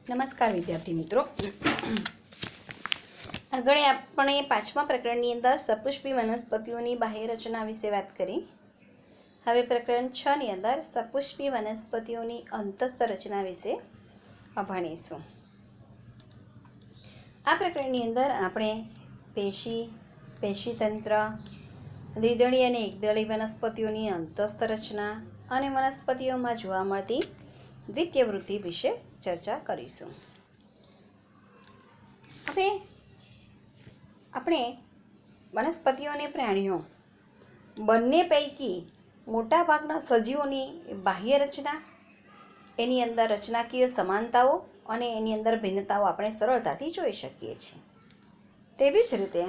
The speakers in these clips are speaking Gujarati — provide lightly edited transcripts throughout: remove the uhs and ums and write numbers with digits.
નમસ્કાર વિદ્યાર્થી મિત્રો. આગળ આપણે પાંચમા પ્રકરણની અંદર સપુષ્પી વનસ્પતિઓની બાહ્ય રચના વિશે વાત કરી. હવે પ્રકરણ 6 ની અંદર સપુષ્પી વનસ્પતિઓની અંતસ્થ રચના વિશે ભણીશું. આ પ્રકરણની અંદર આપણે પેશીતંત્ર, દ્વિદળી અને એકદળી વનસ્પતિઓની અંતસ્થ રચના અને વનસ્પતિઓમાં જોવા મળતી દ્વિતીય વૃત્તિ વિશે ચર્ચા કરીશું. હવે આપણે વનસ્પતિઓ અને પ્રાણીઓ બંને પૈકી મોટાભાગના સજીવોની બાહ્ય રચના, એની અંદર રચનાકીય સમાનતાઓ અને એની અંદર ભિન્નતાઓ આપણે સરળતાથી જોઈ શકીએ છીએ. તેવી જ રીતે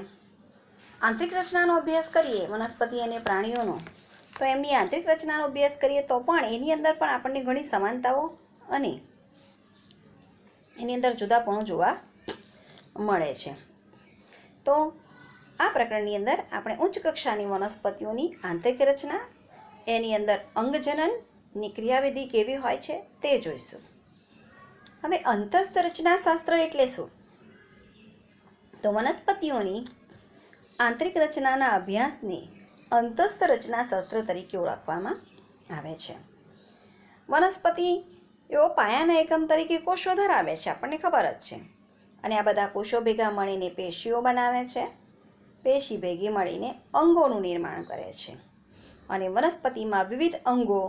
આંતરિક રચનાનો અભ્યાસ કરીએ વનસ્પતિ અને પ્રાણીઓનો, તો એમની આંતરિક રચનાનો અભ્યાસ કરીએ તો પણ એની અંદર પણ આપણને ઘણી સમાનતાઓ અને એની અંદર જુદાપણું જોવા મળે છે. તો આ પ્રકરણની અંદર આપણે ઉચ્ચ કક્ષાની વનસ્પતિઓની આંતરિક રચના, એની અંદર અંગજનનની ક્રિયાવિધિ કેવી હોય છે તે જોઈશું. હવે અંતસ્થ રચનાશાસ્ત્ર એટલે શું? તો વનસ્પતિઓની આંતરિક રચનાના અભ્યાસને અંતસ્થ રચનાશાસ્ત્ર તરીકે ઓળખવામાં આવે છે. વનસ્પતિઓ પાયાના એકમ તરીકે કોષો ધરાવે છે, આપણને ખબર જ છે. અને આ બધા કોષો ભેગા મળીને પેશીઓ બનાવે છે. પેશી ભેગી મળીને અંગોનું નિર્માણ કરે છે. અને વનસ્પતિમાં વિવિધ અંગો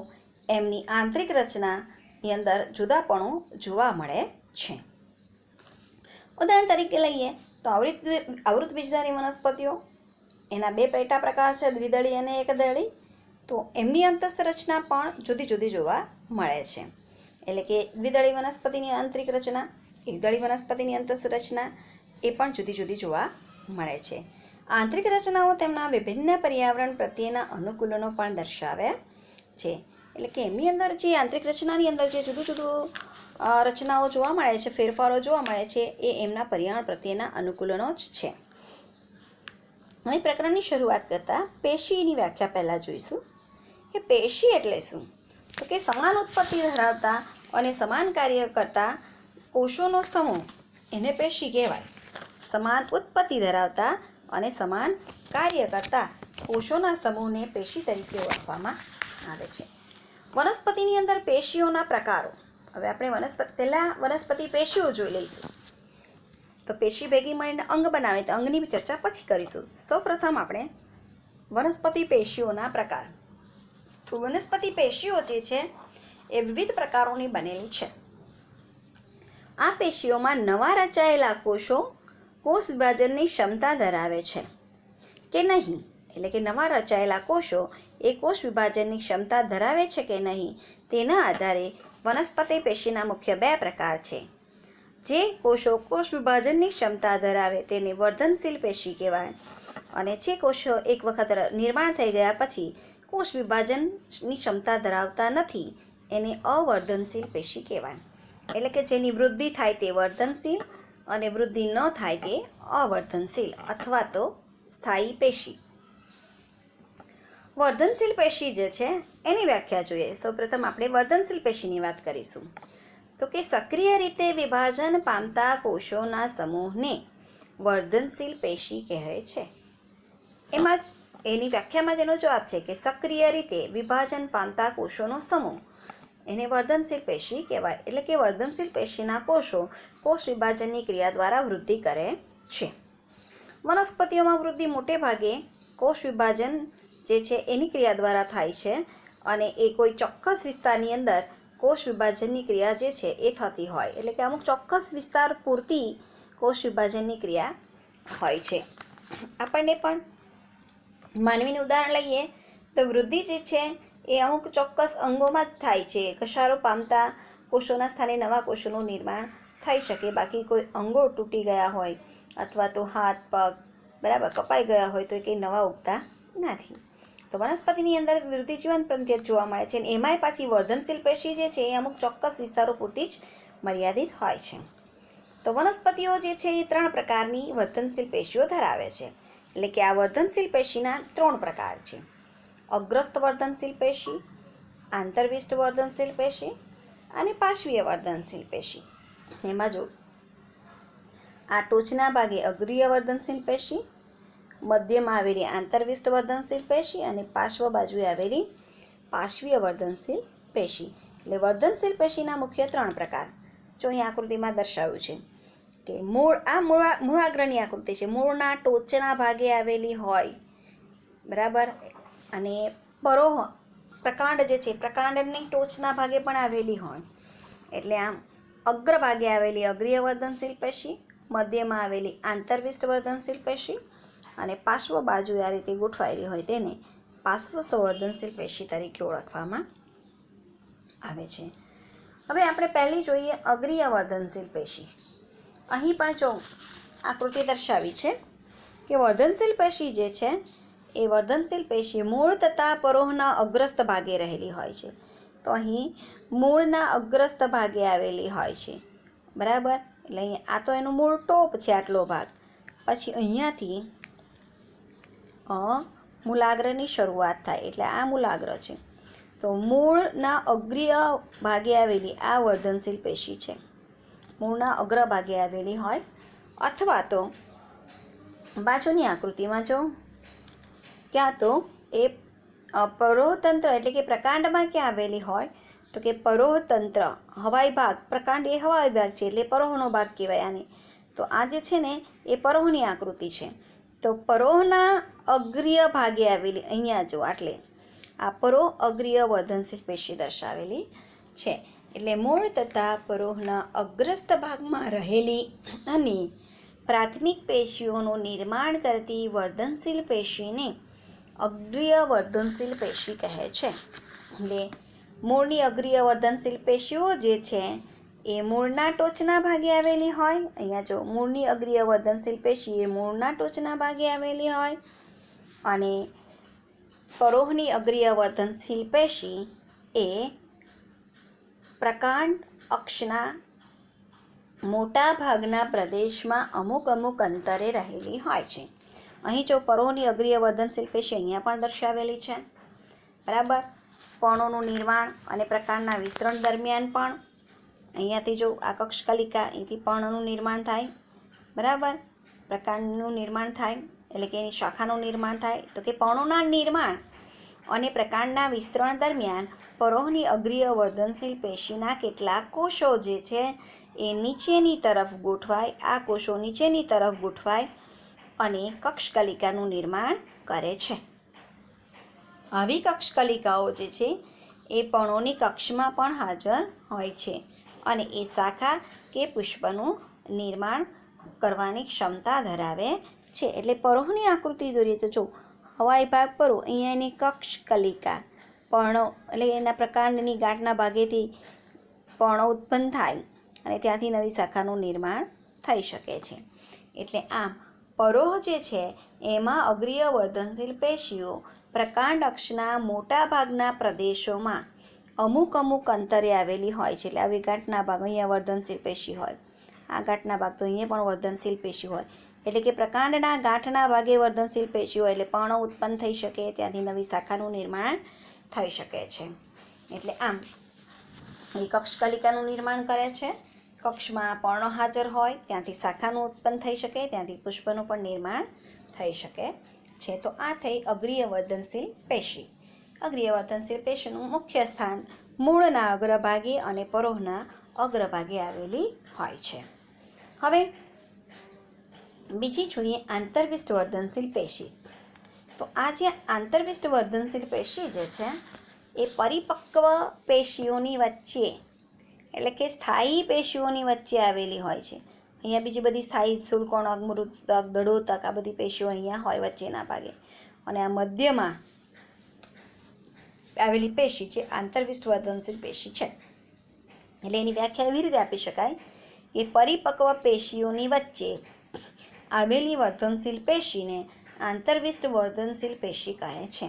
એમની આંતરિક રચનાની અંદર જુદાપણું જોવા મળે છે. ઉદાહરણ તરીકે લઈએ તો આવૃત બીજધારી વનસ્પતિઓ, એના બે પેટા પ્રકાર છે, દ્વિદળી અને એકદળી. તો એમની અંતસ્થ રચના પણ જુદી જુદી જોવા મળે છે. એટલે કે દ્વિદળી વનસ્પતિની આંતરિક રચના, એકદળી વનસ્પતિની અંતસ્થ રચના એ પણ જુદી જુદી જોવા મળે છે. આંતરિક રચનાઓ તેમના વિભિન્ન પર્યાવરણ પ્રત્યેના અનુકૂલનો પણ દર્શાવે છે. એટલે કે એમની અંદર જે આંતરિક રચનાની અંદર જે જુદું જુદું રચનાઓ જોવા મળે છે, ફેરફારો જોવા મળે છે, એ એમના પર્યાવરણ પ્રત્યેના અનુકૂલનો જ છે. હવે પ્રકરણની શરૂઆત કરતાં પેશીની વ્યાખ્યા પહેલાં જોઈશું કે પેશી એટલે શું? તો કે સમાન ઉત્પત્તિ ધરાવતા અને સમાન કાર્ય કરતા કોષોનો સમૂહ એને પેશી કહેવાય. સમાન ઉત્પત્તિ ધરાવતા અને સમાન કાર્ય કરતા કોષોના સમૂહને પેશી તરીકે ઓળખવામાં આવે છે. વનસ્પતિની અંદર પેશીઓના પ્રકારો. હવે આપણે પહેલાં વનસ્પતિ પેશીઓ જોઈ લઈશું. તો પેશી ભેગી મળીને અંગ બનાવે, તો અંગની ચર્ચા પછી કરીશું. સૌપ્રથમ આપણે વનસ્પતિ પેશીઓના પ્રકાર. તો વનસ્પતિ પેશીઓ જે છે એ વિવિધ પ્રકારોની બનેલી છે. આ પેશીઓમાં નવા રચાયેલા કોષો કોષ વિભાજનની ક્ષમતા ધરાવે છે કે નહીં, એટલે કે નવા રચાયેલા કોષો એ કોષ વિભાજનની ક્ષમતા ધરાવે છે કે નહીં, તેના આધારે વનસ્પતિ પેશીના મુખ્ય બે પ્રકાર છે. જે કોષો કોષ વિભાજનની ક્ષમતા ધરાવે તેને વર્ધનશીલ પેશી કહેવાય, અને જે કોષો એક વખત નિર્માણ થઈ ગયા પછી કોષ વિભાજનની ક્ષમતા ધરાવતા નથી એને અવર્ધનશીલ પેશી કહેવાય. એટલે કે જેની વૃદ્ધિ થાય તે વર્ધનશીલ અને વૃદ્ધિ ન થાય તે અવર્ધનશીલ અથવા તો સ્થાયી પેશી. વર્ધનશીલ પેશી જે છે એની વ્યાખ્યા જોઈએ. સૌપ્રથમ આપણે વર્ધનશીલ પેશીની વાત કરીશું. તો કે સક્રિય રીતે વિભાજન પામતા કોષોના સમૂહને વર્ધનશીલ પેશી કહે છે. એમાં જ એની વ્યાખ્યામાં જ એનો જવાબ છે કે સક્રિય રીતે વિભાજન પામતા કોષોનો સમૂહ એને વર્ધનશીલ પેશી કહેવાય. એટલે કે વર્ધનશીલ પેશીના કોષો કોષ વિભાજનની ક્રિયા દ્વારા વૃદ્ધિ કરે છે. વનસ્પતિઓમાં વૃદ્ધિ મોટે ભાગે કોષ વિભાજન જે છે એની ક્રિયા દ્વારા થાય છે, અને એ કોઈ ચોક્કસ વિસ્તારની અંદર કોષ વિભાજનની ક્રિયા જે છે એ થતી હોય. એટલે કે અમુક ચોક્કસ વિસ્તાર પૂરતી કોષ વિભાજનની ક્રિયા હોય છે. આપણને પણ માનવીનું ઉદાહરણ લઈએ તો વૃદ્ધિ જે છે એ અમુક ચોક્કસ અંગોમાં જ થાય છે. ઘસારો પામતા કોષોના સ્થાને નવા કોષોનું નિર્માણ થઈ શકે. બાકી કોઈ અંગો તૂટી ગયા હોય અથવા તો હાથ પગ બરાબર કપાઈ ગયા હોય તો એ કંઈ નવા ઉગતા નથી. તો વનસ્પતિની અંદર વૃદ્ધિ જીવન પ્રત્યે જોવા મળે છે, અને એમાંય પાછી વર્ધનશીલ પેશી જે છે એ અમુક ચોક્કસ વિસ્તારો પૂરતી જ મર્યાદિત હોય છે. તો વનસ્પતિઓ જે છે એ 3 પ્રકારની વર્ધનશીલ પેશીઓ ધરાવે છે. એટલે કે આ વર્ધનશીલ પેશીના 3 પ્રકાર છે: અગ્રસ્ત વર્ધનશીલ પેશી, આંતરવિષ્ટ વર્ધનશીલ પેશી અને પાર્શ્વીય વર્ધનશીલ પેશી. એમાં જો આ ટોચના ભાગે અગ્રીય વર્ધનશીલ પેશી, મધ્યમાં આવેલી આંતરવિષ્ટ વર્ધનશીલ પેશી અને પાર્શ્વ બાજુએ આવેલી પાર્શ્વીય વર્ધનશીલ પેશી. એટલે વર્ધનશીલ પેશીના મુખ્ય 3 પ્રકાર જો અહીં આકૃતિમાં દર્શાવ્યું છે કે મૂળાગ્રની આકૃતિ છે. મૂળના ટોચના ભાગે આવેલી હોય, બરાબર, અને પરોહ પ્રકાંડ જે છે પ્રકાંડની ટોચના ભાગે પણ આવેલી હોય. એટલે આમ અગ્રભાગે આવેલી અગ્રીય વર્ધનશીલ પેશી, મધ્યમાં આવેલી આંતરવિષ્ટ વર્ધનશીલ પેશી અને પાર્શ્વ બાજુએ આ રીતે ગોઠવાયેલી હોય તેને પાર્શ્વસ્થ વર્ધનશીલ પેશી તરીકે ઓળખવામાં આવે છે. હવે આપણે પહેલી જોઈએ અગ્રીય વર્ધનશીલ પેશી. અહીં પણ જો આકૃતિ દર્શાવી છે કે વર્ધનશીલ પેશી જે છે એ વર્ધનશીલ પેશી મૂળ તથા પરોહના અગ્રસ્થ ભાગે રહેલી હોય છે. તો અહીં મૂળના અગ્રસ્થ ભાગે આવેલી હોય છે, બરાબર. એટલે અહીં આ તો એનું મૂળ ટોપ છે, આટલો ભાગ. પછી અહીંયાથી મૂલાગ્રની શરૂઆત થાય, એટલે આ મૂલાગ્ર છે. તો મૂળના અગ્રીય ભાગે આવેલી આ વર્ધનશીલ પેશી છે, મૂળના અગ્રભાગે આવેલી હોય. અથવા તો બાજુની આકૃતિમાં જો ક્યાં તો એ પરોહતંત્ર એટલે કે પ્રકાંડમાં ક્યાં આવેલી હોય તો કે પરોહતંત્ર હવાઈ ભાગ, પ્રકાંડ એ હવાઈ ભાગ છે એટલે પરોહનો ભાગ કહેવાય આને. તો આ જે છે ને એ પરોહની આકૃતિ છે. તો પરોહના અગ્રીય ભાગે આવેલી અહીંયા જો આટલે આ પરોહ અગ્રીય વર્ધનશીલ પેશી દર્શાવેલી છે. એટલે મૂળ તથા પરોહના અગ્રસ્થ ભાગમાં રહેલી અને પ્રાથમિક પેશીઓનું નિર્માણ કરતી વર્ધનશીલ પેશીને અગ્રીય વર્ધનશીલ પેશી કહે છે. એટલે મૂળની અગ્રીય વર્ધનશીલ પેશીઓ જે છે એ મૂળના ટોચના ભાગે આવેલી હોય. અહીંયા જો મૂળની અગ્રીય વર્ધનશીલ પેશી એ મૂળના ટોચના ભાગે આવેલી હોય અને પરોહની અગ્રીય વર્ધનશીલ પેશી એ પ્રકાંડ અક્ષના મોટા ભાગના પ્રદેશમાં અમુક અંતરે રહેલી હોય છે. અહીં જો પરોહની અગ્રીય વર્ધનશીલ પેશી અહીંયા પણ દર્શાવેલી છે, બરાબર. પર્ણોનું નિર્માણ અને પ્રકાંડના વિસ્તરણ દરમિયાન પણ અહીંયાથી જો આ કક્ષકલિકા અહીંથી પર્ણનું નિર્માણ થાય, બરાબર, પ્રકાંડનું નિર્માણ થાય એટલે કે એની શાખાનું નિર્માણ થાય. તો કે પર્ણોના નિર્માણ અને પ્રકાંડના વિસ્તરણ દરમિયાન પરોહની અગ્રીય વર્ધનશીલ પેશીના કેટલાક કોષો જે છે એ નીચેની તરફ ગોઠવાય, આ કોષો નીચેની તરફ ગોઠવાય અને કક્ષકલિકાનું નિર્માણ કરે છે. આવી કક્ષકલિકાઓ જે છે એ પર્ણોની કક્ષમાં પણ હાજર હોય છે અને એ શાખા કે પુષ્પનું નિર્માણ કરવાની ક્ષમતા ધરાવે છે. એટલે પરોહની આકૃતિ દોરીએ તો જો હવાઈ ભાગ પરોહ, અહીંયા એની કક્ષકલિકા, પર્ણો એટલે એના પ્રકાંડની ગાંઠના ભાગેથી પર્ણો ઉત્પન્ન થાય અને ત્યાંથી નવી શાખાનું નિર્માણ થઈ શકે છે. એટલે આમ પરોહ જે છે એમાં અગ્રીય વર્ધનશીલ પેશીઓ પ્રકાંડ અક્ષના મોટા ભાગના પ્રદેશોમાં અમુક અંતરે આવેલી હોય છે. એટલે આવી ગાંઠના ભાગ અહીંયા વર્ધનશીલ પેશી હોય, આ ગાંઠના ભાગ તો અહીંયા પણ વર્ધનશીલ પેશી હોય. એટલે કે પ્રકાંડના ગાંઠના ભાગે વર્ધનશીલ પેશી હોય એટલે પર્ણો ઉત્પન્ન થઈ શકે, ત્યાંથી નવી શાખાનું નિર્માણ થઈ શકે છે. એટલે આમ એ કક્ષકલિકાનું નિર્માણ કરે છે. કક્ષમાં પર્ણો હાજર હોય, ત્યાંથી શાખાનું ઉત્પન્ન થઈ શકે, ત્યાંથી પુષ્પનું પણ નિર્માણ થઈ શકે છે. તો આ થઈ અગ્રીય વર્ધનશીલ પેશી. અગ્રીય વર્ધનશીલ પેશીનું મુખ્ય સ્થાન મૂળના અગ્રભાગે અને પરોહના અગ્રભાગે આવેલી હોય છે. હવે બીજી જોઈએ આંતરવિષ્ટ વર્ધનશીલ પેશી. તો આ જે આંતરવિષ્ટ વર્ધનશીલ પેશી જે છે એ પરિપક્વ પેશીઓની વચ્ચે એટલે કે સ્થાયી પેશીઓની વચ્ચે આવેલી હોય છે. અહીંયા બીજી બધી સ્થાયી શુલ્કોણક, મૃતક, દડોતક આ બધી પેશીઓ અહીંયા હોય વચ્ચેના ભાગે. અને આ મધ્યમાં આવેલી પેશી છે આંતરવિષ્ટ વર્ધનશીલ પેશી છે. એટલે એની વ્યાખ્યા એવી રીતે આપી શકાય કે પરિપક્વ પેશીઓની વચ્ચે આવેલી વર્ધનશીલ પેશીને આંતરવિષ્ટ વર્ધનશીલ પેશી કહે છે.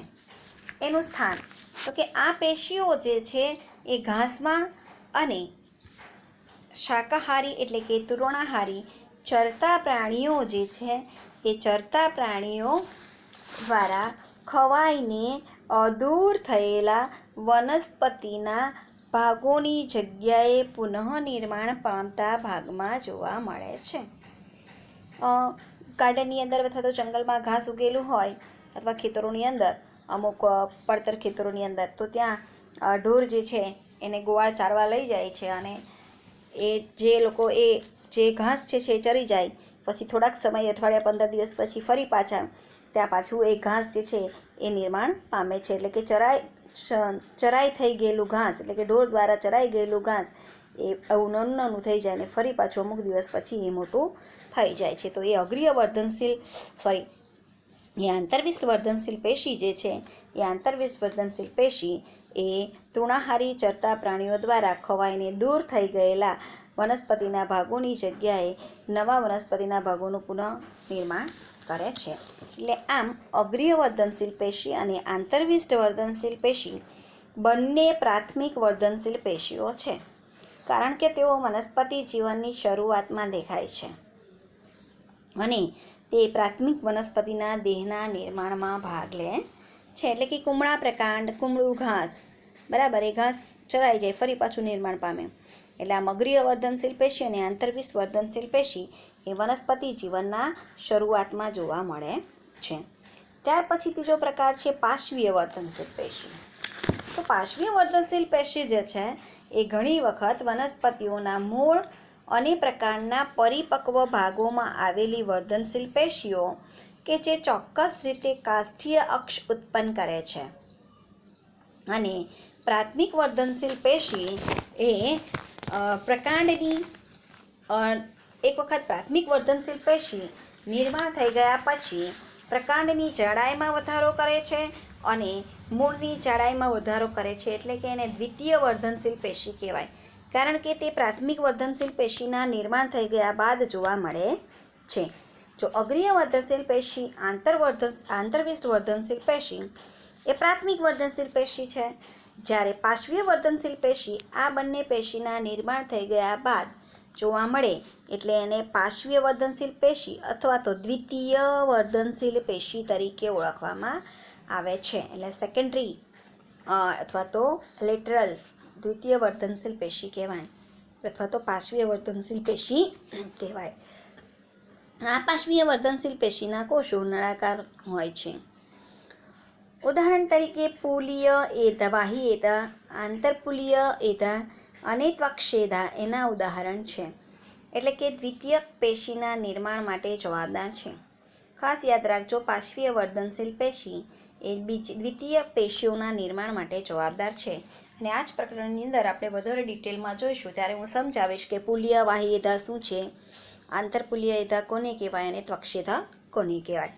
એનું સ્થાન તો કે આ પેશીઓ જે છે એ ઘાસમાં અને શાકાહારી એટલે કે તૃણાહારી ચરતા પ્રાણીઓ જે છે એ ચરતા પ્રાણીઓ દ્વારા ખવાઈને અધૂર થયેલા વનસ્પતિના ભાગોની જગ્યાએ પુનઃનિર્માણ પામતા ભાગમાં જોવા મળે છે. ગાર્ડનની અંદર અથવા તો જંગલમાં ઘાસ ઉગેલું હોય અથવા ખેતરોની અંદર અમુક પડતર ખેતરોની અંદર, તો ત્યાં ઢોર જે છે એને ગોવાળ ચારવા લઈ જાય છે, અને એ જે લોકો એ જે ઘાસ છે એ ચરી જાય પછી થોડાક સમય, અઠવાડિયા 15 દિવસ પછી ફરી પાછા ત્યાં પાછું એ ઘાસ જે છે એ નિર્માણ પામે છે. એટલે કે ચરાઈ થઈ ગયેલું ઘાસ, એટલે કે ઢોર દ્વારા ચરાઈ ગયેલું ઘાસ એ આવું નાનું થઈ જાય અને ફરી પાછું અમુક દિવસ પછી એ મોટું થઈ જાય છે. તો એ અગ્રીય વર્ધનશીલ એ આંતરવિષ્ટ વર્ધનશીલ પેશી જે છે એ આંતરવિષ્ટ વર્ધનશીલ પેશી એ તૃણાહારી ચરતા પ્રાણીઓ દ્વારા ખવાઈને દૂર થઈ ગયેલા વનસ્પતિના ભાગોની જગ્યાએ નવા વનસ્પતિના ભાગોનું પુનઃનિર્માણ કરે છે. એટલે આમ અગ્રીય વર્ધનશીલ પેશી અને આંતરવિષ્ટ વર્ધનશીલ પેશી બંને પ્રાથમિક વર્ધનશીલ પેશીઓ છે, કારણ કે તેઓ વનસ્પતિ જીવનની શરૂઆતમાં દેખાય છે અને તે પ્રાથમિક વનસ્પતિના દેહના નિર્માણમાં ભાગ લે છે. એટલે કે કુમળા પ્રકાંડ, કુમળું ઘાસ, બરાબર, એ ઘાસ ચરાઈ જાય ફરી પાછું નિર્માણ પામે. એટલે આમ અગ્રીય વર્ધનશીલ પેશી અને આંતરવિષ્ટ વર્ધનશીલ પેશી એ વનસ્પતિ જીવનના શરૂઆતમાં જોવા મળે છે. ત્યાર પછી ત્રીજો પ્રકાર છે પાર્શ્વીય વર્ધનશીલ પેશી. તો પાર્શ્વીય વર્ધનશીલ પેશી જે છે એ ઘણી વખત વનસ્પતિઓના મૂળ અને પ્રકારના પરિપક્વ ભાગોમાં આવેલી વર્ધનશીલ પેશીઓ કે જે ચોક્કસ રીતે કાષ્ઠીય અક્ષ ઉત્પન્ન કરે છે. અને પ્રાથમિક વર્ધનશીલ પેશી એ પ્રકાંડની એક વખત પ્રાથમિક વર્ધનશીલ પેશી નિર્માણ થઈ ગયા પછી પ્રકાંડની જાડાઈમાં વધારો કરે છે અને મૂળની જાડાઈમાં વધારો કરે છે. એટલે કે એને દ્વિતીય વર્ધનશીલ પેશી કહેવાય, કારણ કે તે પ્રાથમિક વર્ધનશીલ પેશીના નિર્માણ થઈ ગયા બાદ જોવા મળે છે. જો અગ્રીય વર્ધનશીલ પેશી, આંતરવિષ્ટ વર્ધનશીલ પેશી એ પ્રાથમિક વર્ધનશીલ પેશી છે, જ્યારે પાર્શ્વીય વર્ધનશીલ પેશી આ બંને પેશીના નિર્માણ થઈ ગયા બાદ જોવા મળે એટલે એને પાર્શ્વીય વર્ધનશીલ પેશી અથવા તો દ્વિતીય વર્ધનશીલ પેશી તરીકે ઓળખવામાં આવે છે. એટલે સેકન્ડરી અથવા તો લેટરલ દ્વિતીય વર્ધનશીલ પેશી કહેવાય અથવા તો પાર્શ્વીય વર્ધનશીલ પેશી કહેવાય. આ પાર્શ્વીય વર્ધનશીલ પેશીના કોષો નળાકાર હોય છે. ઉદાહરણ તરીકે પુલીય એધા, બાહ્ય એધા, આંતરપુલીય એધા અને ત્વક્ષેધા એના ઉદાહરણ છે. એટલે કે દ્વિતીયક પેશીના નિર્માણ માટે જવાબદાર છે. ખાસ યાદ રાખજો, પાર્શ્વીય વર્ધનશીલ પેશી એ દ્વિતીય પેશીઓના નિર્માણ માટે જવાબદાર છે. અને આ જ પ્રકરણની અંદર આપણે વધારે ડિટેલમાં જોઈશું ત્યારે હું સમજાવીશ કે પુલીય બાહ્ય એધા શું છે, આંતરપુલીય એધા કોને કહેવાય અને ત્વક્ષેધા કોને કહેવાય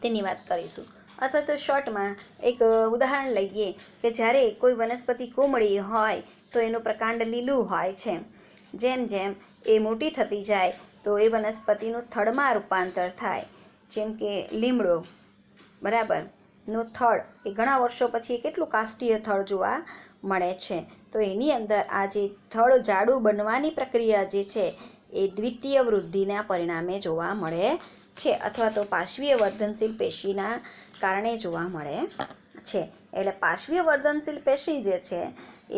તેની વાત કરીશું. અથવા તો શોર્ટમાં એક ઉદાહરણ લઈએ કે જ્યારે કોઈ વનસ્પતિ કુમળી હોય તો એનું પ્રકાંડ લીલું હોય છે. જેમ જેમ એ મોટી થતી જાય તો એ વનસ્પતિનું થડમાં રૂપાંતર થાય. જેમ કે લીમડો, બરાબર, નું થડ એ ઘણા વર્ષો પછી કેટલું કાષ્ઠીય થડ જોવા મળે છે. તો એની અંદર આ જે થડ જાડું બનવાની પ્રક્રિયા જે છે એ દ્વિતીય વૃદ્ધિના પરિણામે જોવા મળે છે અથવા તો પાર્શ્વીય વર્ધનશીલ પેશીના કારણે જોવા મળે છે. એટલે પાર્શ્વીય વર્ધનશીલ પેશી જે છે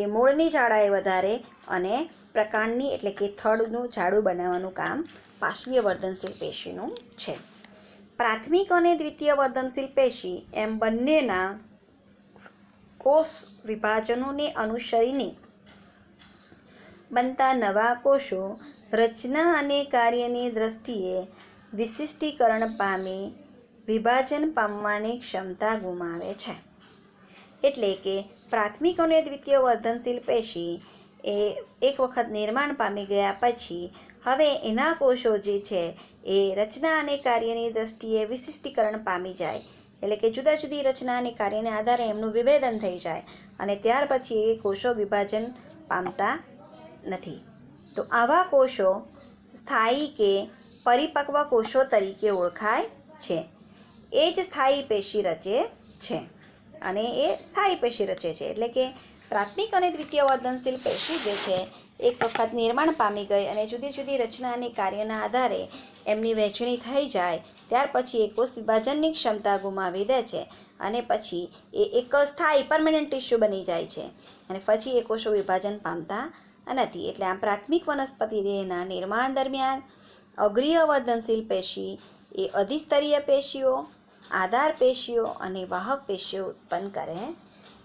એ મૂળની જાડાઈ વધારે અને પ્રકાંડની એટલે કે થડનું જાડું બનાવવાનું કામ પાર્શ્વીય વર્ધનશીલ પેશીનું છે. પ્રાથમિક અને દ્વિતીય વર્ધનશીલ પેશી એમ બંનેના કોષ વિભાજનોને અનુસરીને બનતા નવા કોષો રચના અને કાર્યની દ્રષ્ટિએ વિશિષ્ટીકરણ પામી વિભાજન પામવાની ક્ષમતા ગુમાવે છે. એટલે કે પ્રાથમિક અને દ્વિતીય વર્ધનશીલ પેશી એ એક વખત નિર્માણ પામી ગયા પછી હવે એના કોષો જે છે એ રચના અને કાર્યની દ્રષ્ટિએ વિશિષ્ટીકરણ પામી જાય. એટલે કે જુદા જુદી રચના અને કાર્યને આધારે એમનું વિભેદન થઈ જાય અને ત્યાર પછી એ કોષો વિભાજન પામતા નથી. તો આવા કોષો સ્થાયી કે પરિપક્વ કોષો તરીકે ઓળખાય છે. એ જ સ્થાયી પેશી રચે છે અને એ સ્થાયી પેશી રચે છે. એટલે કે પ્રાથમિક અને દ્વિતીય વર્ધનશીલ પેશી જે છે એક વખત નિર્માણ પામી ગઈ અને જુદી જુદી રચના અને કાર્યના આધારે એમની વહેંચણી થઈ જાય ત્યાર પછી એ કોષ વિભાજનની ક્ષમતા ગુમાવી દે છે અને પછી એ એક સ્થાયી પરમેનન્ટ ટિશ્યુ બની જાય છે અને પછી એ કોષો વિભાજન પામતા નથી. એટલે આમ પ્રાથમિક વનસ્પતિ દેહના નિર્માણ દરમિયાન અગ્રીય વર્ધનશીલ પેશી એ અધિસ્તરીય પેશીઓ, આધાર પેશીઓ અને વાહક પેશીઓ ઉત્પન્ન કરે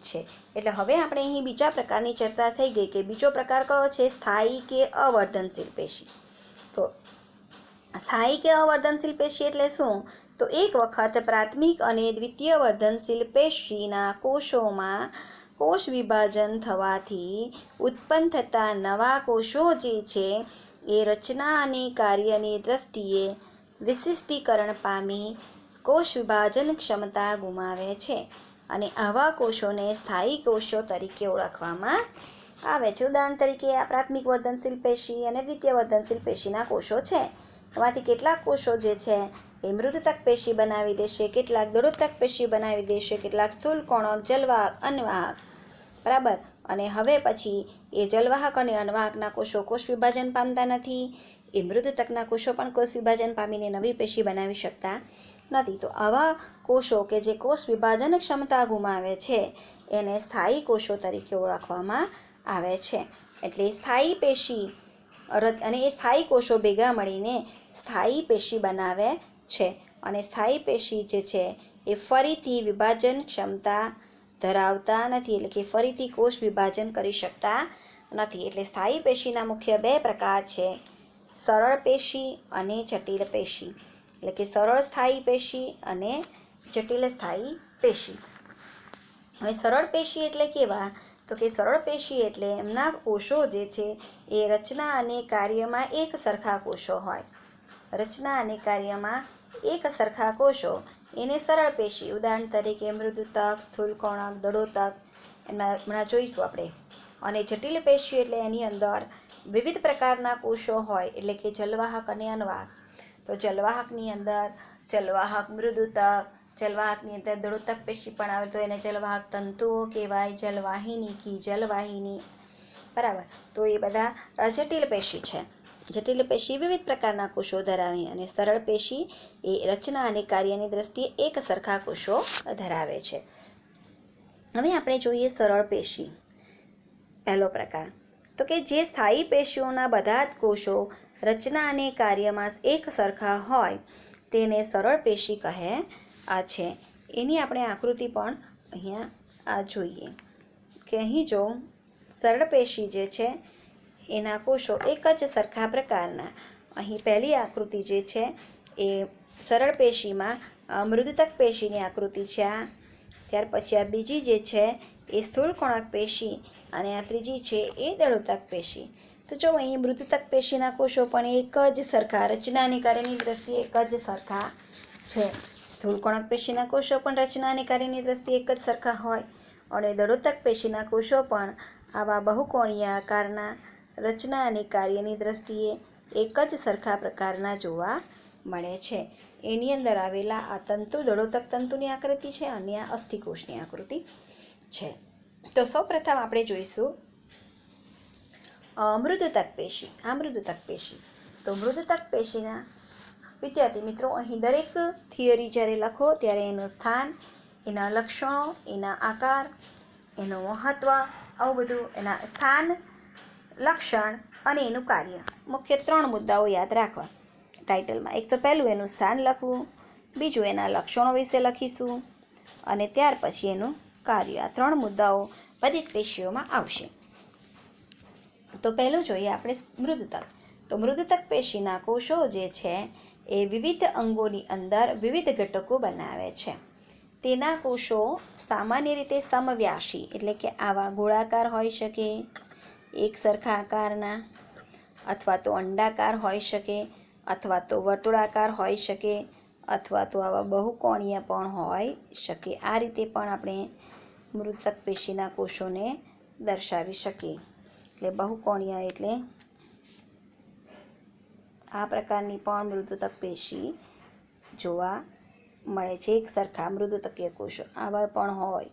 છે. એટલે હવે આપણે અહીં બીજા પ્રકારની ચર્ચા થઈ ગઈ કે બીજો પ્રકાર કયો છે, સ્થાયી કે અવર્ધનશીલ પેશી. તો સ્થાયી કે અવર્ધનશીલ પેશી એટલે શું? તો એક વખત પ્રાથમિક અને દ્વિતીય વર્ધનશીલ પેશીના કોષોમાં કોષ વિભાજન થવાથી ઉત્પન્ન થતા નવા કોષો જે છે એ રચના અને કાર્યની દ્રષ્ટિએ વિશિષ્ટીકરણ પામી કોષ વિભાજન ક્ષમતા ગુમાવે છે અને આવા કોષોને સ્થાયી કોષો તરીકે ઓળખવામાં આવે છે. ઉદાહરણ તરીકે આ પ્રાથમિક વર્ધનશીલ પેશી અને દ્વિતીય વર્ધનશીલ પેશીના કોષો છે. એમાંથી કેટલાક કોષો જે છે એ મૃદુતક પેશી બનાવી દેશે, કેટલાક દૃઢોતક પેશી બનાવી દેશે, કેટલાક સ્થૂલ કોણક, જલવાહક, અન્વાહક, બરાબર. અને હવે પછી એ જલવાહક અને અન્વાહકના કોષો કોષ વિભાજન પામતા નથી. એ મૃદુતકના કોષો પણ કોષ વિભાજન પામીને નવી પેશી બનાવી શકતા નથી. તો આવા કોષો કે જે કોષ વિભાજન ક્ષમતા ગુમાવે છે એને સ્થાયી કોષો તરીકે ઓળખવામાં આવે છે. એટલે સ્થાયી પેશી અને એ સ્થાયી કોષો ભેગા મળીને સ્થાયી પેશી બનાવે છે અને સ્થાયી પેશી જે છે એ ફરીથી વિભાજન ક્ષમતા ધરાવતા નથી, એટલે કે ફરીથી કોષ વિભાજન કરી શકતા નથી. એટલે સ્થાયી પેશીના મુખ્ય બે પ્રકાર છે, સરળ પેશી અને જટિલ પેશી. એટલે કે સરળ સ્થાયી પેશી અને જટિલ સ્થાયી પેશી. હવે સરળ પેશી એટલે કેવા? તો કે સરળ પેશી એટલે એમના કોષો જે છે એ રચના અને કાર્યમાં એક સરખા કોષો હોય. રચના અને કાર્યમાં એક સરખા કોષો એને સરળ પેશી. ઉદાહરણ તરીકે મૃદુતક, સ્થૂલકોણક, દળોતક, એમાં હમણાં જોઈશું આપણે. અને જટિલ પેશી એટલે એની અંદર વિવિધ પ્રકારના કોષો હોય, એટલે કે જલવાહક અને અન્વાહક. તો જલવાહકની અંદર જલવાહક મૃદુતક, જલવાહકની અંદર દળોતક પેશી પણ આવે તો એને જલવાહક તંતુઓ કહેવાય, જલવાહિની કી જલવાહિની, બરાબર. તો એ બધા જટિલ પેશી છે. જટિલ પેશી વિવિધ પ્રકારના કોષો ધરાવે અને સરળ પેશી એ રચના અને કાર્યની દ્રષ્ટિએ એક સરખા કોષો ધરાવે છે. હવે આપણે જોઈએ સરળ પેશી. પહેલો પ્રકાર તો કે જે સ્થાયી પેશીઓના બધા જ કોષો રચના અને કાર્યમાં એક સરખા હોય તેને સરળ પેશી કહે છે. એની આપણે આકૃતિ પણ અહીંયા જોઈએ કે અહીં જો સરળ પેશી જે છે એના કોષો એક જ સરખા પ્રકારના. અહીં પહેલી આકૃતિ જે છે એ સરળ પેશીમાં મૃદુતક પેશીની આકૃતિ છે આ. ત્યાર પછી આ બીજી જે છે એ સ્થૂલકોણક પેશી અને આ ત્રીજી છે એ દળોતક પેશી. તો જો અહીં મૃદુતક પેશીના કોષો પણ એક જ સરખા રચના અને કાર્યની દ્રષ્ટિએ એક જ સરખા છે. સ્થૂલકોણક પેશીના કોષો પણ રચના અને કાર્યની દ્રષ્ટિએ એક જ સરખા હોય અને દળોતક પેશીના કોષો પણ આવા બહુકોણીય આકારના રચના અને કાર્યની દ્રષ્ટિએ એક જ સરખા પ્રકારના જોવા મળે છે. એની અંદર આવેલા આ તંતુ દળોતક તંતુની આકૃતિ છે અને આ અસ્થિકોષની આકૃતિ છે. તો સૌપ્રથમ આપણે જોઈશું મૃદુતક પેશી. આ મૃદુતક પેશી. તો મૃદુતક પેશીના વિદ્યાર્થી મિત્રો અહીં દરેક થિયરી જ્યારે લખો ત્યારે એનું સ્થાન, એના લક્ષણો, એના આકાર, એનું મહત્ત્વ, આવું બધું એના સ્થાન, લક્ષણ અને એનું કાર્ય, મુખ્ય 3 મુદ્દાઓ યાદ રાખવા ટાઇટલમાં. એક તો પહેલું એનું સ્થાન લખવું, બીજું એના લક્ષણો વિશે લખીશું અને ત્યાર પછી એનું કાર્ય. આ 3 મુદ્દાઓ બધી જ પેશીઓમાં આવશે. તો પહેલું જોઈએ આપણે મૃદુતક. તો મૃદુતક પેશીના કોષો જે છે એ વિવિધ અંગોની અંદર વિવિધ ઘટકો બનાવે છે. તેના કોષો સામાન્ય રીતે સમવ્યાસી એટલે કે આવા ગોળાકાર હોઈ શકે, એક સરખા આકારના, અથવા તો અંડાકાર હોઈ શકે, અથવા તો વર્તુળાકાર હોઈ શકે, અથવા તો આવા બહુકોણીય પણ હોઈ શકે. આ રીતે પણ આપણે મૃદુતક પેશીના કોષોને દર્શાવી શકીએ. એટલે બહુકોણીય એટલે આ પ્રકારની પણ મૃદુતક પેશી જોવા મળે છે. એક સરખા મૃદુતકીય કોષો આવા પણ હોય.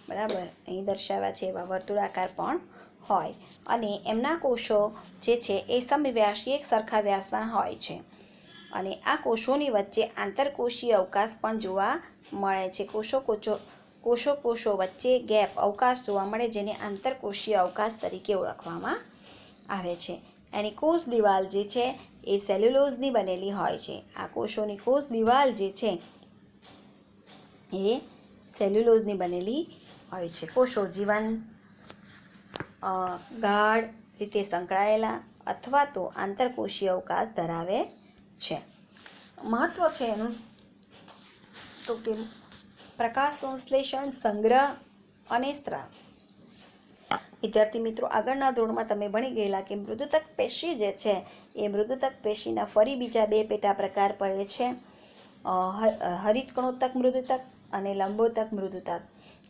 બરાબર, અહીં દર્શાવ્યા છે એવા વર્તુળાકાર પણ હોય અને એમના કોષો જે છે એ સમવ્યાસી એક સરખા વ્યાસના હોય છે અને આ કોષોની વચ્ચે આંતરકોષીય અવકાશ પણ જોવા મળે છે. કોષો વચ્ચે ગેપ અવકાશ જોવા મળે, જેને આંતરકોષીય અવકાશ તરીકે ઓળખવામાં આવે છે. એની કોષ દિવાલ જે છે એ સેલ્યુલોઝની બનેલી હોય છે. આ કોષોની કોષ દિવાલ જે છે એ સેલ્યુલોઝની બનેલી હોય છે. કોષો જીવન ગાઢ રીતે સંકળાયેલા અથવા તો આંતરકોષીય અવકાશ ધરાવે છે. મહત્વ છે એનું તો કે પ્રકાશ સંશ્લેષણ, સંગ્રહ અને સ્ત્રાવ. વિદ્યાર્થી મિત્રો, આગળના ધોરણમાં તમે ભણી ગયેલા કે મૃદુતક પેશી જે છે એ મૃદુતક પેશીના ફરી બીજા બે પેટા પ્રકાર પડે છે, હરિતકણોત્તક મૃદુતક અને લંબોતક મૃદુતક.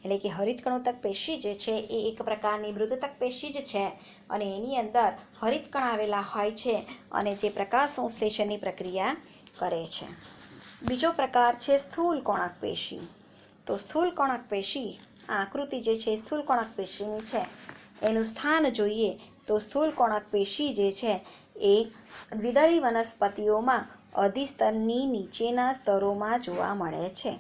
એટલે કે હરિતકણોત્તક પેશી જે છે એ એક પ્રકારની મૃદુતક પેશી જ છે અને એની અંદર હરિતકણ આવેલા હોય છે અને જે પ્રકાશ સંશ્લેષણની પ્રક્રિયા કરે છે. બીજો પ્રકાર છે સ્થૂલ કોણક પેશી. તો સ્થૂલ કોણક પેશી, આ આકૃતિ જે છે સ્થૂલ કોણક પેશીની છે. એનું સ્થાન જોઈએ તો સ્થૂલ કોણક પેશી જે છે એ દ્વિદળી વનસ્પતિઓમાં અધિસ્તરની નીચેના સ્તરોમાં જોવા મળે છે.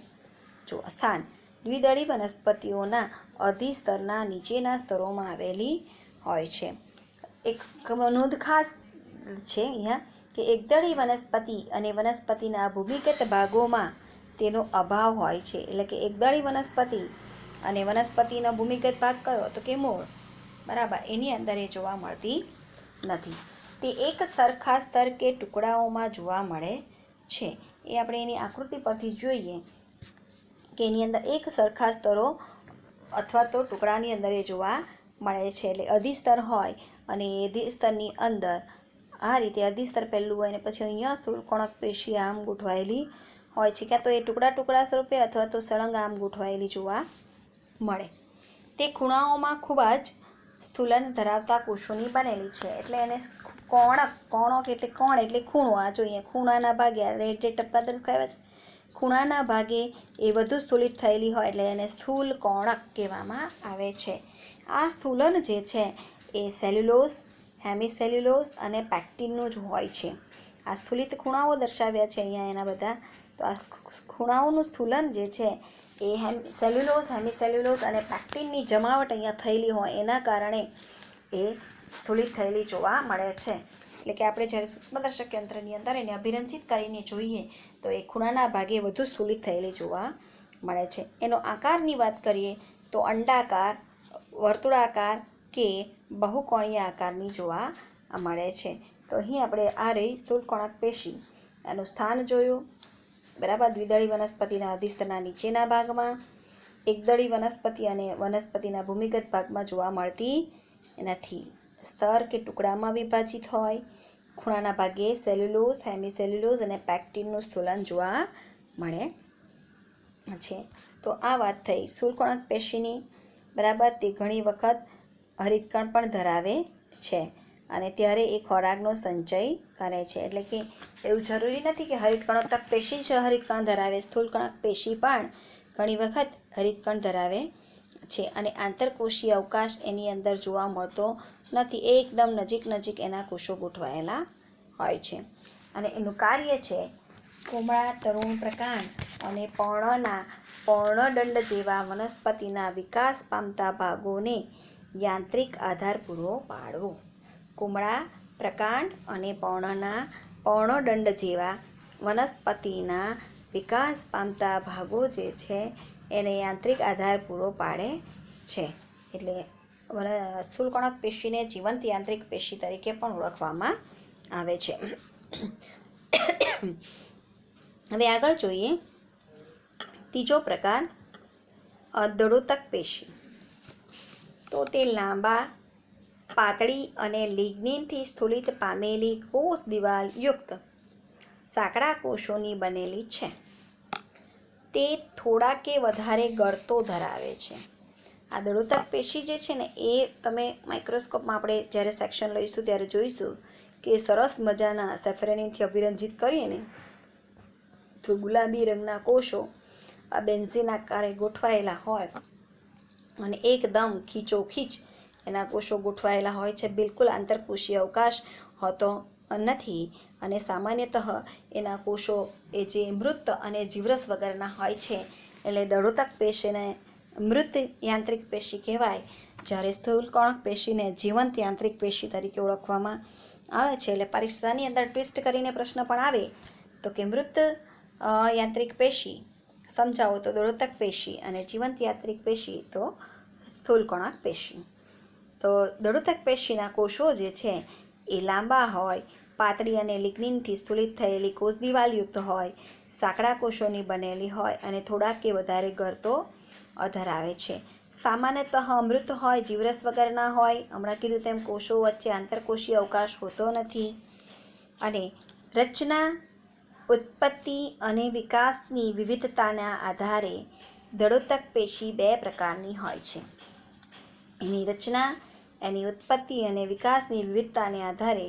જો સ્થાન દ્વિદળી વનસ્પતિઓના અધિસ્તરના નીચેના સ્તરોમાં આવેલી હોય છે. એક નોંધ ખાસ છે અહીંયા કે એકદળી વનસ્પતિ અને વનસ્પતિના ભૂમિગત ભાગોમાં તેનો અભાવ હોય છે. એટલે કે એકદળી વનસ્પતિ અને વનસ્પતિનો ભૂમિગત ભાગ કયો તો કે મૂળ, બરાબર, એની અંદર એ જોવા મળતી નથી. તે એક સરખા સ્તર કે ટુકડાઓમાં જોવા મળે છે. એ આપણે એની આકૃતિ પરથી જોઈએ કે એની અંદર એક સરખા સ્તરો અથવા તો ટુકડાની અંદર એ જોવા મળે છે. એટલે અધિસ્તર હોય અને એ અધિસ્તરની અંદર આ રીતે અધિસ્તર પહેલું હોય ને પછી અહીંયા સ્થૂળ કોણક પેશી આમ ગોઠવાયેલી હોય છે, ક્યાં તો એ ટુકડા સ્વરૂપે અથવા તો સળંગ આમ ગોઠવાયેલી જોવા મળે. તે ખૂણાઓમાં ખૂબ જ સ્થૂલન ધરાવતા કોષોની બનેલી છે. એટલે એને કોણક એટલે કોણ એટલે ખૂણો. આ જોઈએ ખૂણાના ભાગે રેડ ટપકા દર્શાવ્યા છે. ખૂણાના ભાગે એ વધુ સ્થૂલિત થયેલી હોય એટલે એને સ્થૂલ કોણક કહેવામાં આવે છે. આ સ્થૂલન જે છે એ સેલ્યુલોઝ, હેમિસેલ્યુલોઝ અને પેક્ટિનનું જ હોય છે. આ સ્થૂલિત ખૂણાઓ દર્શાવ્યા છે અહીંયા એના બધા. તો આ ખૂણાઓનું સ્થૂલન જે છે એ સેલ્યુલોઝ, હેમિસેલ્યુલોઝ અને પેક્ટિનની જમાવટ અહીંયા થયેલી હોય એના કારણે એ સ્થૂલિત થયેલી જોવા મળે છે. એટલે કે આપણે જ્યારે સૂક્ષ્મદર્શક યંત્રની અંદર એને અભિરંજિત કરીને જોઈએ તો એ ખૂણાના ભાગે વધુ સ્થૂલિત થયેલી જોવા મળે છે. એનો આકારની વાત કરીએ તો અંડાકાર, વર્તુળાકાર કે બહુકોણીય આકારની જોવા મળે છે. તો અહીં આપણે આ રહી સ્થૂળ કોણક પેશી, એનું સ્થાન જોયું, બરાબર. દ્વિદળી વનસ્પતિના અધિસ્તરના નીચેના ભાગમાં, એકદળી વનસ્પતિ અને વનસ્પતિના ભૂમિગત ભાગમાં જોવા મળતી નથી. સ્તર કે ટુકડામાં વિભાજિત હોય. ખૂણાના ભાગે સેલ્યુલોઝ, હેમિસેલ્યુલોઝ અને પેક્ટિનનું સ્થૂલન જોવા મળે છે. તો આ વાત થઈ સ્થૂળ કોણક પેશીની, બરાબર. તે ઘણી વખત હરિતકણ પણ ધરાવે છે અને ત્યારે એ ખોરાકનો સંચય કરે છે. એટલે કે એવું જરૂરી નથી કે હરિતકણોત્તક પેશી જ હરિતકણ ધરાવે. સ્થૂળ કણક પેશી પણ ઘણી વખત હરિતકણ ધરાવે છે અને આંતરકોષીય અવકાશ એની અંદર જોવા મળતો નથી. એ એકદમ નજીક એના કોષો ગોઠવાયેલા હોય છે અને એનું કાર્ય છે કોમળા, તરુણ પ્રકાંડ અને પર્ણદંડ જેવા વનસ્પતિના વિકાસ પામતા ભાગોને યાંત્રિક આધાર પૂરો પાડવો. કુમળા, પ્રકાંડ અને પર્ણદંડ જેવા વનસ્પતિના વિકાસ પામતા ભાગો જે છે એને યાંત્રિક આધાર પૂરો પાડે છે. એટલે સ્થૂળ કોણક પેશીને જીવંત યાંત્રિક પેશી તરીકે પણ ઓળખવામાં આવે છે. હવે આગળ જોઈએ ત્રીજો પ્રકાર, દળોતક પેશી. તો તે લાંબા, પાતળી અને લિગ્નિનથી સ્થૂલિત પામેલી કોષ દિવાલ યુક્ત સાંકડા કોષોની બનેલી છે. તે થોડા કે વધારે ગળતો ધરાવે છે. આ દળોતક પેશી જે છે ને એ તમે માઇક્રોસ્કોપમાં આપણે જ્યારે સેક્શન લઈશું ત્યારે જોઈશું કે સરસ મજાના સેફ્રેનિનથી અભિરંજિત કરીએ ને તો ગુલાબી રંગના કોષો આ બેન્ઝીન આકારે ગોઠવાયેલા હોય અને એકદમ ખીચોખીચ એના કોષો ગોઠવાયેલા હોય છે. બિલકુલ આંતરકોષીય અવકાશ હોતો નથી અને સામાન્યતઃ એના કોષો એ જે મૃત અને જીવરસ વગરના હોય છે. એટલે દળોતક પેશીને મૃત યાંત્રિક પેશી કહેવાય, જ્યારે સ્થૂલકોણક પેશીને જીવંત યાંત્રિક પેશી તરીકે ઓળખવામાં આવે છે. એટલે પરીક્ષાની અંદર ટ્વિસ્ટ કરીને પ્રશ્ન પણ આવે તો કે મૃત યાંત્રિક પેશી સમજાવો તો દળોતક પેશી અને જીવંત યાંત્રિક પેશી તો સ્થૂલકોણક પેશી. તો દળોતક પેશીના કોષો જે છે એ લાંબા હોય, પાતળી અને લિગ્નિનથી સ્થૂલિત થયેલી કોષ દિવાલયુક્ત હોય, સાંકડા કોષોની બનેલી હોય અને થોડાક કે વધારે ગરતો ધરાવે છે. સામાન્યતઃ મૃત હોય, જીવરસ વગરના હોય. હમણાં કીધું તેમ કોષો વચ્ચે આંતરકોષીય અવકાશ હોતો નથી અને રચના, ઉત્પત્તિ અને વિકાસની વિવિધતાના આધારે દળોતક પેશી 2 પ્રકારની હોય છે. એની રચના, એની ઉત્પત્તિ અને વિકાસની વિવિધતાને આધારે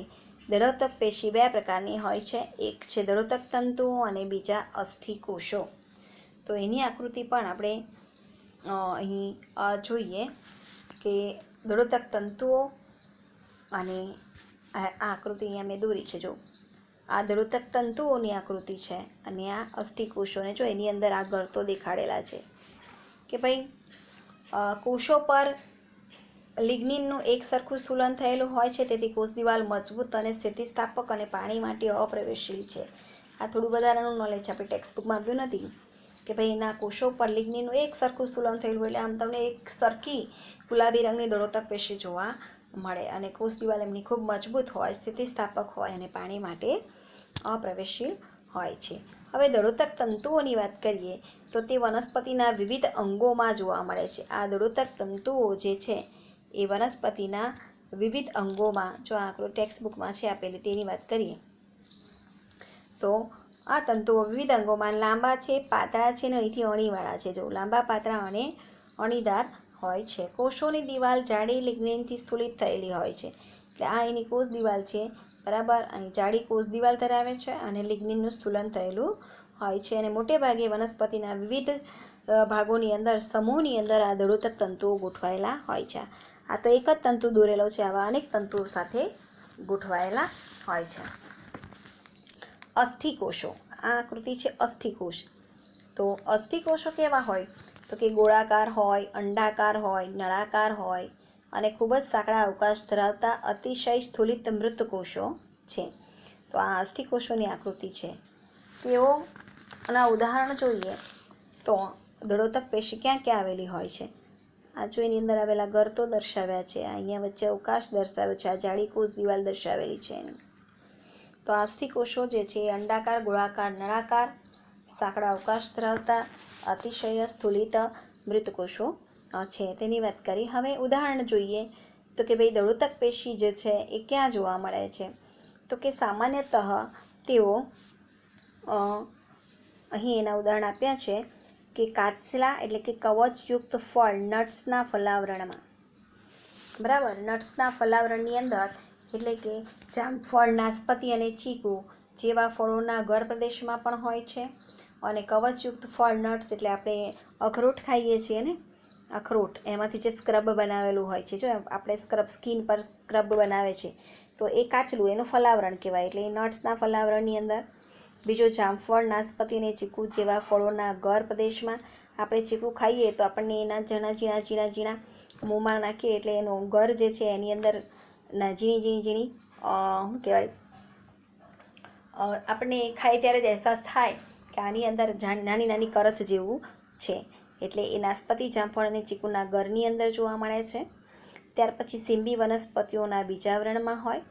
દળોતક પેશી 2 પ્રકારની હોય છે. એક છે દળોતક તંતુઓ અને બીજા અસ્થિકોષો. તો એની આકૃતિ પણ આપણે અહીં જોઈએ કે દળોતક તંતુઓ અને આ આકૃતિ અહીંયા મેં દોરી છે. જો આ દળોતક તંતુઓની આકૃતિ છે અને આ અસ્થિકોષોને જો એની અંદર આ ગર્તો દેખાડેલા છે કે ભાઈ કોષો પર લિગ્નિનનું એક સરખું સ્થૂલન થયેલું હોય છે. તેથી કોષ દિવાલ મજબૂત અને સ્થિતિસ્થાપક અને પાણી માટે અપ્રવેશશીલ છે. આ થોડું વધારાનું નોલેજ આપણે ટેક્સ્ટબુકમાં આવ્યું નથી કે ભાઈ એના કોષો પર લિગ્નિનનું એક સરખું સ્થૂલન થયેલું એટલે આમ તમને એક સરખી ગુલાબી રંગની દળોતક પેશી જોવા મળે અને કોષ દિવાલ એમની ખૂબ મજબૂત હોય, સ્થિતિસ્થાપક હોય અને પાણી માટે અપ્રવેશશીલ હોય છે. હવે દળોતક તંતુઓની વાત કરીએ તો તે વનસ્પતિના વિવિધ અંગોમાં જોવા મળે છે. આ દળોતક તંતુઓ જે છે એ વનસ્પતિના વિવિધ અંગોમાં, જો આંકડો ટેક્સ્ટબુકમાં છે આપેલી તેની વાત કરીએ તો આ તંતુઓ વિવિધ અંગોમાં લાંબા છે, પાતળા છે અને અહીંથી અણીવાળા છે. જો લાંબા, પાતળા અને અણીદાર હોય છે. કોષોની દિવાલ જાડી લિગ્નિનથી સ્થૂલિત થયેલી હોય છે. એટલે આ એની કોષ દિવાલ છે, બરાબર. અહીં જાડી કોષ દિવાલ ધરાવે છે અને લિગ્નિનનું સ્થૂલન થયેલું હોય છે અને મોટે ભાગે વનસ્પતિના વિવિધ ભાગોની અંદર, સમૂહની અંદર આ દળોતક તંતુઓ ગોઠવાયેલા હોય છે. આ તો એક જ તંતુ દોરેલો છે, આવા અનેક તંતુઓ સાથે ગોઠવાયેલા હોય છે. અસ્થિકોષો. આ આકૃતિ છે અસ્થિકોષ. તો અસ્થિકોષો કેવા હોય તો કે ગોળાકાર હોય, અંડાકાર હોય, નળાકાર હોય અને ખૂબ જ સાંકડા અવકાશ ધરાવતા અતિશય સ્થૂલિત મૃત કોષો છે. તો આ અસ્થિકોષોની આકૃતિ છે. તેઓના ઉદાહરણ જોઈએ તો દળોતક પેશી ક્યાં ક્યાં આવેલી હોય છે. આ જો એની અંદર આવેલા ગર્તો દર્શાવ્યા છે, અહીંયા વચ્ચે અવકાશ દર્શાવ્યો છે, આ જાડી કોષ દિવાલ દર્શાવેલી છે એની. તો આ અસ્થિકોષો જે છે એ અંડાકાર, ગોળાકાર, નળાકાર, સાંકડા અવકાશ ધરાવતા અતિશય સ્થૂલિત મૃત કોષો છે તેની વાત કરી. હવે ઉદાહરણ જોઈએ તો કે ભાઈ દળોતક પેશી જે છે એ ક્યાં જોવા મળે છે તો કે સામાન્યતઃ તેઓ અહીં એના ઉદાહરણ આપ્યા છે કે કાચલા એટલે કે કવચયુક્ત ફળ, નટ્સના ફલાવરણમાં, બરાબર. નટ્સના ફલાવરણની અંદર એટલે કે જામફળ, નાસપતિ અને ચીકુ જેવા ફળોના ગર પ્રદેશમાં પણ હોય છે. અને કવચયુક્ત ફળ, નટ્સ એટલે આપણે અખરોટ ખાઈએ છીએ ને, અખરોટ એમાંથી જે સ્ક્રબ બનાવેલું હોય છે, જો આપણે સ્કિન પર સ્ક્રબ બનાવે છે તો એ કાચલું એનું ફલાવરણ કહેવાય. એટલે એ નટ્સના ફલાવરણની અંદર. બીજો જામફળ, નાસપતિ અને ચીકુ જેવા ફળોના ગર પ્રદેશમાં. આપણે ચીકુ ખાઈએ તો આપણને એના ઝીણા ઝીણા મોંમાં નાખીએ એટલે એનો ગર જે છે એની અંદર ઝીણી શું કહેવાય, આપણને ખાય ત્યારે જ અહેસાસ થાય કે આની અંદર નાની નાની કરચ જેવું છે. એટલે એ નાસપતિ, જામફળ અને ચીકુના ગરની અંદર જોવા મળે છે. ત્યાર પછી સીંબી વનસ્પતિઓના બીજાવરણમાં હોય.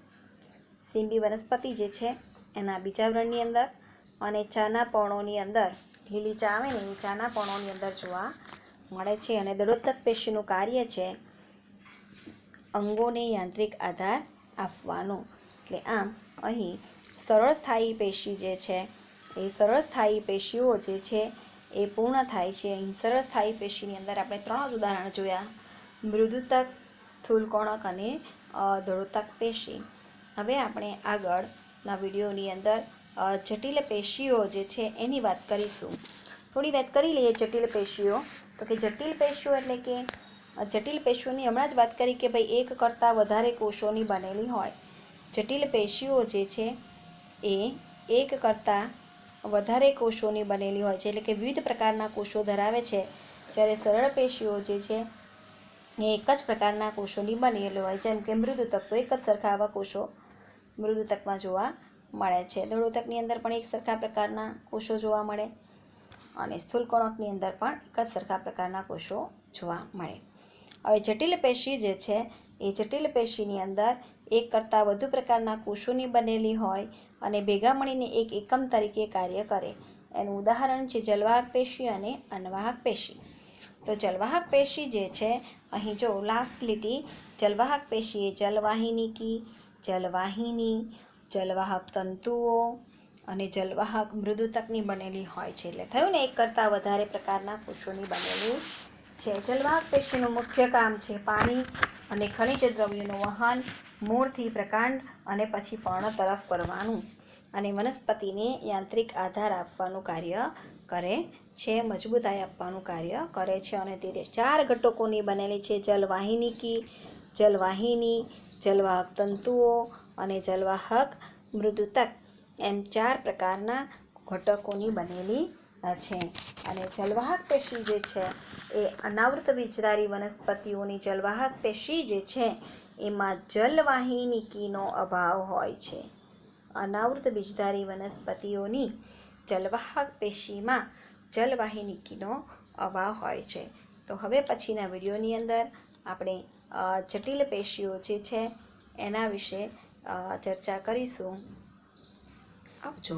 સીંબી વનસ્પતિ જે છે એના બીજાવરણની અંદર અને ચાના પર્ણોની અંદર, લીલી ચા આવે ને એ ચાના પર્ણોની અંદર જોવા મળે છે. અને દળોતક પેશીનું કાર્ય છે અંગોને યાંત્રિક આધાર આપવાનો. એટલે આમ અહીં સરળ સ્થાયી પેશી જે છે એ સરળ સ્થાયી પેશીઓ જે છે એ પૂર્ણ થાય છે. અહીં સરળ સ્થાયી પેશીની અંદર આપણે 3 જ ઉદાહરણ જોયા: મૃદુતક, સ્થૂલકોણક અને દળોતક પેશી. હવે આપણે આગળના વિડીયોની અંદર જટિલ પેશીઓ જે છે એની વાત કરીશું. થોડી વાત કરી લઈએ જટિલ પેશીઓ. તો કે જટિલ પેશીઓ એટલે કે જટિલ પેશીઓની હમણાં જ વાત કરી કે ભાઈ એક કરતાં વધારે કોષોની બનેલી હોય. જટિલ પેશીઓ જે છે એ એક કરતાં વધારે કોષોની બનેલી હોય છે, એટલે કે વિવિધ પ્રકારના કોષો ધરાવે છે. જ્યારે સરળ પેશીઓ જે છે એ એક જ પ્રકારના કોષોની બનેલી હોય, જેમ કે મૃદુતક. તો એક જ સરખા આવા કોષો મૃદુતકમાં જોવા મળે છે. દ્રઢોતકની અંદર પણ એક સરખા પ્રકારના કોષો જોવા મળે અને સ્થૂલકોણકની અંદર પણ એક જ સરખા પ્રકારના કોષો જોવા મળે. હવે જટિલ પેશી જે છે એ જટિલ પેશીની અંદર એક કરતાં વધુ પ્રકારના કોષોની બનેલી હોય અને ભેગા મળીને એક એકમ તરીકે કાર્ય કરે. એનું ઉદાહરણ છે જલવાહક પેશી અને અનવાહક પેશી. તો જલવાહક પેશી જે છે, અહીં જો લાસ્ટ લીટી, જલવાહક પેશી એ જલવાહિનીકી, જલવાહિની, જલવાહક તંતુઓ અને જલવાહક મૃદુતકની બનેલી હોય છે. એટલે થયું ને એક કરતાં વધારે પ્રકારના કોષોની બનેલી છે. જલવાહક પેશીનું મુખ્ય કામ છે પાણી અને ખનિજ દ્રવ્યોનું વહન મૂળથી પ્રકાંડ અને પછી પર્ણ તરફ કરવાનું અને વનસ્પતિને યાંત્રિક આધાર આપવાનું કાર્ય કરે છે, મજબૂતાઈ આપવાનું કાર્ય કરે છે. અને તે 4 ઘટકોની બનેલી છે: જલવાહિનીકી, જલવાહિની, જલવાહક તંતુઓ અને જલવાહક મૃદુતક. એમ 4 પ્રકારના ઘટકોની બનેલી છે. અને જલવાહક પેશી જે છે એ અનાવૃત બીજધારી વનસ્પતિઓની જલવાહક પેશી જે છે એમાં જલવાહિનીકીનો અભાવ હોય છે. અનાવૃત બીજધારી વનસ્પતિઓની જલવાહક પેશીમાં જલવાહિનીકીનો અભાવ હોય છે. તો હવે પછીના વિડીયોની અંદર આપણે જટિલ પેશીઓ જે છે એના વિશે ચર્ચા કરીશું. આવજો.